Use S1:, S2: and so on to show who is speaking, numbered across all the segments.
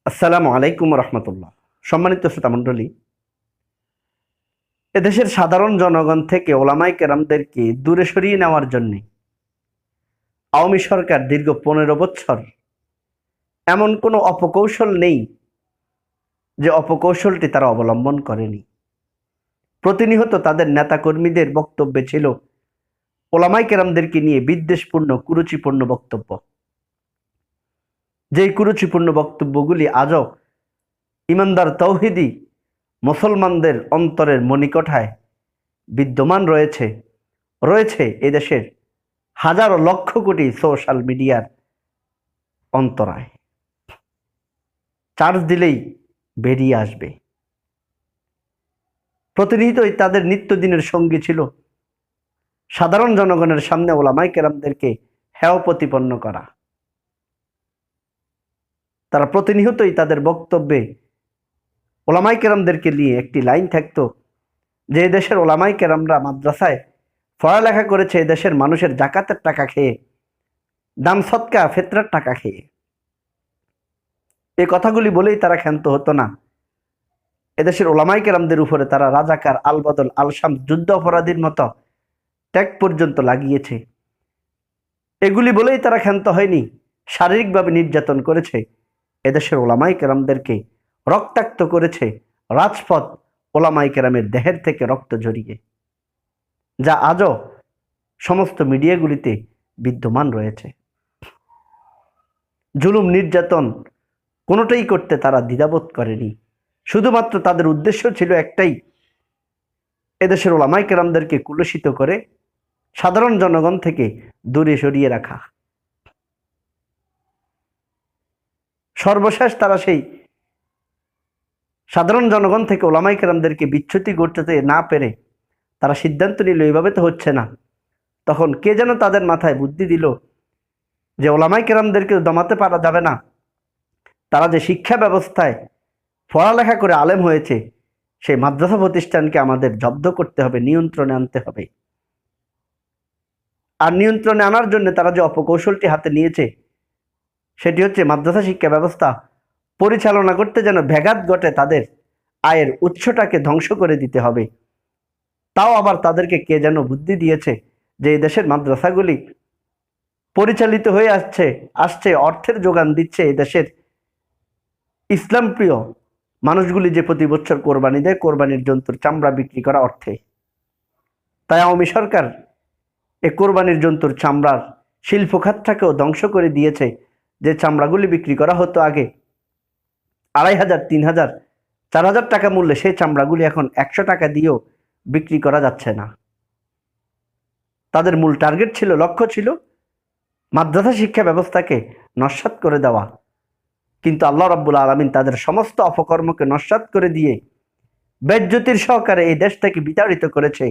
S1: আসসালামু আলাইকুম রহমতুল্লাহ। সম্মানিত শ্রোতা মণ্ডলী, এদেশের সাধারণ জনগণ থেকে ওলামায়ে কেরামদেরকে দূরে সরিয়ে নেওয়ার জন্য আওয়ামী সরকার দীর্ঘ 15 বছর এমন কোনো অপকৌশল নেই যে অপকৌশলটি তারা অবলম্বন করেনি। প্রতিনিয়ত তাদের নেতাকর্মীদের বক্তব্যে ছিল ওলামায়ে কেরামদেরকে নিয়ে বিদ্বেষপূর্ণ কুরুচিপূর্ণ বক্তব্য। যেই কুরুচিপূর্ণ বক্তব্যগুলি আজও ইমানদার তৌহিদি মুসলমানদের অন্তরের মণিকোঠায় বিদ্যমান রয়েছে এদেশের হাজারো লক্ষ কোটি সোশ্যাল মিডিয়ার অন্তরায়। চার্জ দিলেই বেরিয়ে আসবে। প্রতিনিয়তই তাদের নিত্যদিনের সঙ্গী ছিল সাধারণ জনগণের সামনে ওলামায়ে কেরামদেরকে হেয় প্রতিপন্ন করা। তারা প্রতিনিয়তই তাদের বক্তব্যে ওলামায়ে কেরামদেরকে নিয়ে একটি লাইন থাকতো যে দেশের ওলামায়ে কেরামরা মাদ্রাসায় পড়ালেখা করেছে এদেশের মানুষের জাকাতের টাকা খেয়ে, দান সদকা ফিতরার টাকা খেয়ে। এই কথাগুলি বলেই তারা ক্ষান্ত হতো না। এদেশের ওলামায়ে কেরামদের উপরে তারা রাজাকার, আলবদল, আলশাম, যুদ্ধ অপরাধীর মতো ট্যাগ পর্যন্ত লাগিয়েছে। এগুলি বলেই তারা ক্ষান্ত হয়নি। শারীরিকভাবে নির্যাতন করেছে এদেশের ওলামায়ে কেরামদেরকে, রক্তাক্ত করেছে রাজপথ ওলামায়ে কেরামের দেহের থেকে রক্ত ঝরিয়ে, যা আজও সমস্ত মিডিয়াগুলিতে বিদ্যমান রয়েছে। জুলুম নির্যাতন কোনোটাই করতে তারা দ্বিধাবোধ করেনি। শুধুমাত্র তাদের উদ্দেশ্য ছিল একটাই, এদেশের ওলামায়ে কেরামদেরকে কুলুষিত করে সাধারণ জনগণ থেকে দূরে সরিয়ে রাখা। সর্বশেষ তারা সেই সাধারণ জনগণ থেকে ওলামায়ে কেরামদেরকে বিচ্যুতি ঘটাতে না পেরে তারা সিদ্ধান্ত নিল এইভাবে তো হচ্ছে না। তখন কে যেন তাদের মাথায় বুদ্ধি দিল যে ওলামায়ে কেরামদেরকে দমাতে পারা যাবে না, তারা যে শিক্ষা ব্যবস্থায় পড়ালেখা করে আলেম হয়েছে সেই মাদ্রাসা প্রতিষ্ঠানকে আমাদের জব্দ করতে হবে, নিয়ন্ত্রণে আনতে হবে। আর নিয়ন্ত্রণে আনার জন্য তারা যে অপকৌশলটি হাতে নিয়েছে সেটি হচ্ছে মাদ্রাসা শিক্ষা ব্যবস্থা পরিচালনা করতে যেন ব্যাঘাত ঘটে, তাদের আয়ের উৎসটাকে ধ্বংস করে দিতে হবে। তাও আবার তাদেরকে কে যেন বুদ্ধি দিয়েছে যে এই দেশের মাদ্রাসাগুলি পরিচালিত হয়ে আসছে অর্থের যোগান দিচ্ছে এই দেশের ইসলাম প্রিয় মানুষগুলি যে প্রতি বছর কোরবানি দেয়, কোরবানির জন্তুর চামড়া বিক্রি করা অর্থে। তাই আওয়ামী সরকার এই কোরবানির জন্তুর চামড়ার শিল্প খাতটাকেও ধ্বংস করে দিয়েছে। যে চামড়াগুলি বিক্রি করা হতো আগে 2500, 3000, 4000 টাকা মূল্যে, সেই চামড়াগুলি এখন 100 টাকা দিয়েও বিক্রি করা যাচ্ছে না। তাদের মূল টার্গেট ছিল, লক্ষ্য ছিল মাদ্রাসা শিক্ষা ব্যবস্থাকে নস্যাৎ করে দেওয়া। কিন্তু আল্লাহ রাব্বুল আলামিন তাদের সমস্ত অপকর্মকে নস্যাৎ করে দিয়ে বেজ্জতির সহকারে এই দেশ থেকে বিতাড়িত করেছে।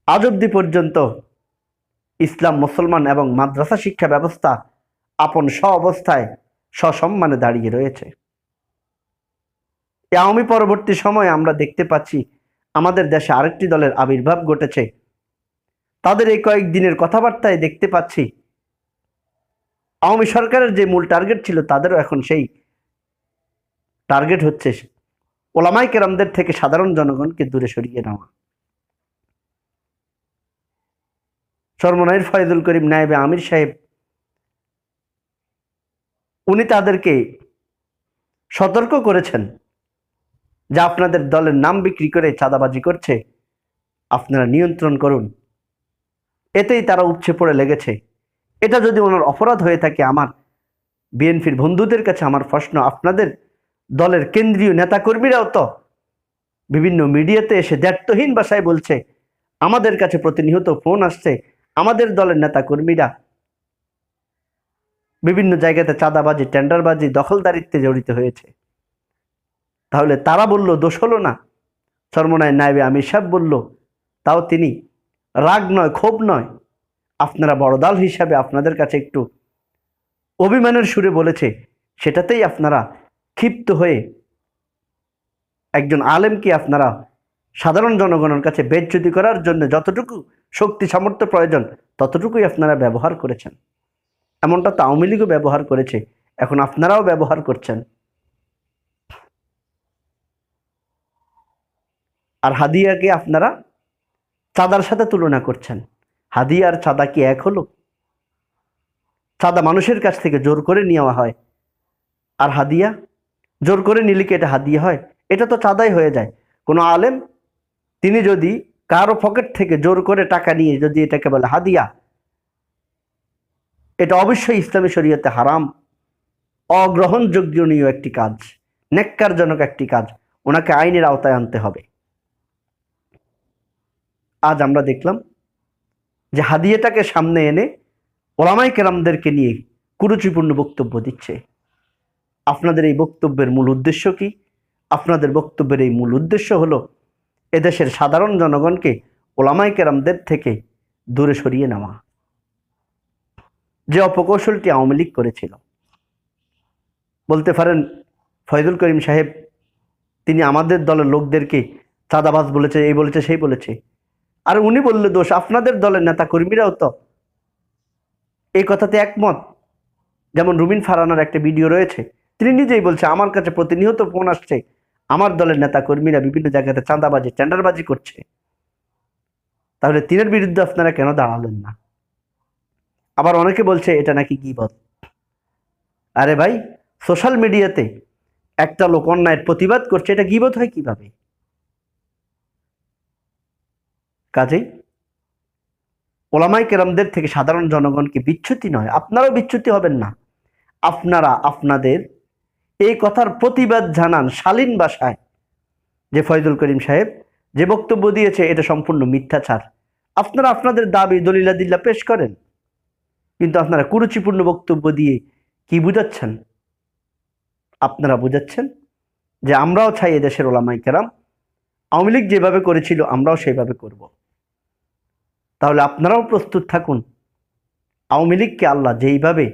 S1: আজ অবধি পর্যন্ত ইসলাম, মুসলমান এবং মাদ্রাসা শিক্ষা ব্যবস্থা আপন অবস্থায় সসম্মানে দাঁড়িয়ে রয়েছে। এই আওয়ামী পরবর্তী সময়ে আমরা দেখতে পাচ্ছি আমাদের দেশে আরেকটি দলের আবির্ভাব ঘটেছে। তাদের এই কয়েকদিনের কথাবার্তায় দেখতে পাচ্ছি আওয়ামী সরকারের যে মূল টার্গেট ছিল তাদেরও এখন সেই টার্গেট হচ্ছে ওলামায়ে কেরামদের থেকে সাধারণ জনগণকে দূরে সরিয়ে নেওয়া। চরমনাইর ফয়জুল করিম নায়েবে আমির সাহেব উনি তাদেরকে সতর্ক করেছেন যে আপনাদের দলের নাম বিক্রি করে চাঁদাবাজি করছে, আপনারা নিয়ন্ত্রণ করুন। এতেই তারা উপচে পড়ে লেগেছে। এটা যদি ওনার অপরাধ হয়ে থাকে, আমার বিএনপির বন্ধুদের কাছে আমার প্রশ্ন, আপনাদের দলের কেন্দ্রীয় নেতাকর্মীরাও তো বিভিন্ন মিডিয়াতে এসে দ্ব্যর্থহীন ভাষায় বলছে, আমাদের কাছে প্রতিনিয়ত ফোন আসছে, আমাদের দলের নেতাকর্মীরা বিভিন্ন জায়গাতে চাঁদাবাজি, টেন্ডারবাজি, দখলদারিত্বে জড়িত হয়েছে। তাহলে তারা বলল দোষ হলো না? চরমনায় নায়েবে আমির সাহেব বলল, তাও তিনি রাগ নয়, ক্ষোভ নয়, আপনারা বড় দল হিসাবে আপনাদের কাছে একটু অভিমানের সুরে বলেছে, সেটাতেই আপনারা ক্ষিপ্ত হয়ে একজন আলেমকে আপনারা সাধারণ জনগণের কাছে বেজ্জতি করার জন্য যতটুকু শক্তি সামর্থ্য প্রয়োজন ততটুকুই আপনারা ব্যবহার করেছেন। এমনটা তো আওয়ামী লীগও ব্যবহার করেছে, এখন আপনারাও ব্যবহার করছেন। আর হাদিয়াকে আপনারা চাঁদার সাথে তুলনা করছেন। হাদিয়া আর চাঁদা কি এক হলো? চাঁদা মানুষের কাছ থেকে জোর করে নেওয়া হয়, আর হাদিয়া জোর করে নিলে কি এটা হাদিয়া হয়? এটা তো চাঁদাই হয়ে যায়। কোনো আলেম তিনি যদি কারো পকেট থেকে জোর করে টাকা নিয়ে যদি এটাকে বলে হাদিয়া, এটা অবশ্যই ইসলামী শরীয়তে হারাম, অগ্রহণযোগ্যনীয় একটি কাজ, নেক্কারজনক একটি কাজ। ওনাকে আইনের আওতায় আনতে হবে। আজ আমরা দেখলাম যে হাদিয়াটাকে সামনে এনে ওলামায়ে কেরামদেরকে নিয়ে কুরুচিপূর্ণ বক্তব্য দিচ্ছে। আপনাদের এই বক্তব্যের মূল উদ্দেশ্য কি? আপনাদের বক্তব্যের এই মূল উদ্দেশ্য হলো এদেশের সাধারণ জনগণকে ওলামায়ে কেরামদের থেকে দূরে সরিয়ে নেওয়া। যে অপকৌশলটি আওয়ামী লীগ করেছিল, বলতে পারেন ফয়জুল করিম সাহেব তিনি আমাদের দলের লোকদেরকে চাঁদাবাজ বলেছে, এই বলেছে, সেই বলেছে। আর উনি বললে দোষ, আপনাদের দলের নেতা কর্মীরাও তো এই কথাতে একমত। যেমন রুমিন ফারহানার একটা ভিডিও রয়েছে, তিনি নিজেই বলছে আমার কাছে প্রতিনিয়ত ফোন আসছে, আমার দলের নেতা কর্মীরা বিভিন্ন জায়গাতে চাঁদাবাজি, টেন্ডারবাজি করছে। তাহলে তিনের বিরুদ্ধে আপনারা কেন দাঁড়ালেন না? আবার অনেকে বলছে এটা নাকি গীবত। আরে ভাই, সোশ্যাল মিডিয়াতে একটা লোক অন্যায়ের প্রতিবাদ করছে, এটা গীবত হয় কিভাবে? কাজেই ওলামায়ে কেরামদের থেকে সাধারণ জনগণকে বিচ্যুতি নয়, আপনারাও বিচ্যুতি হবেন না। আপনারা আপনাদের এই কথার প্রতিবাদ জানান শালীন ভাষায়, যে ফয়জুল করিম সাহেব যে বক্তব্য দিয়েছে এটা সম্পূর্ণ মিথ্যাচার। আপনারা আপনাদের দাবি দলিলাদিল্লা পেশ করেন, কিন্তু আপনারা কুরুচিপূর্ণ বক্তব্য দিয়ে কি বুঝাচ্ছেন? আপনারা বুঝাচ্ছেন যে আমরাও চাই এদেশের ওলামায়ে কেরাম আওয়ামী লীগ যেভাবে করেছিল আমরাও সেইভাবে করব। তাহলে আপনারাও প্রস্তুত থাকুন, আওয়ামী লীগকে আল্লাহ যেইভাবে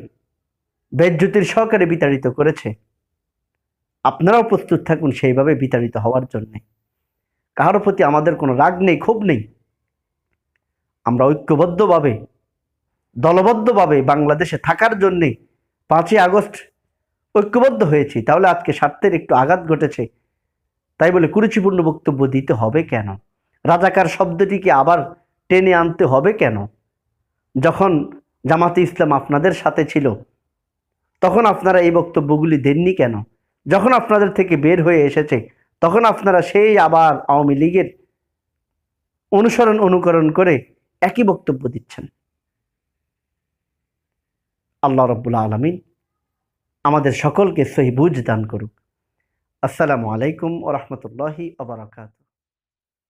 S1: বেজ্জতির সহকারে বিতাড়িত করেছে, আপনারাও প্রস্তুত থাকুন সেইভাবে বিতাড়িত হওয়ার জন্যে। কারোর প্রতি আমাদের কোনো রাগ নেই, ক্ষোভ নেই। আমরা ঐক্যবদ্ধভাবে, দলবদ্ধভাবে বাংলাদেশে থাকার জন্যে 5ই আগস্ট ঐক্যবদ্ধ হয়েছি। তাহলে আজকে স্বার্থের একটু আঘাত ঘটেছে, তাই বলে কুরুচিপূর্ণ বক্তব্য দিতে হবে কেন? রাজাকার শব্দটিকে আবার টেনে আনতে হবে কেন? যখন জামাতে ইসলাম আপনাদের সাথে ছিল তখন আপনারা এই বক্তব্যগুলি দেননি কেন? যখন আপনাদের থেকে বের হয়ে এসেছে তখন আপনারা সেই আবার আওয়ামী লীগের অনুকরণ করে একই বক্তব্য দিচ্ছেন। আল্লাহ রাব্বুল আলামিন আমাদের সকলকে সহি বুঝ দান করুক। আসসালামু আলাইকুম ওয়া রাহমাতুল্লাহি ওয়া বারাকাতুহু।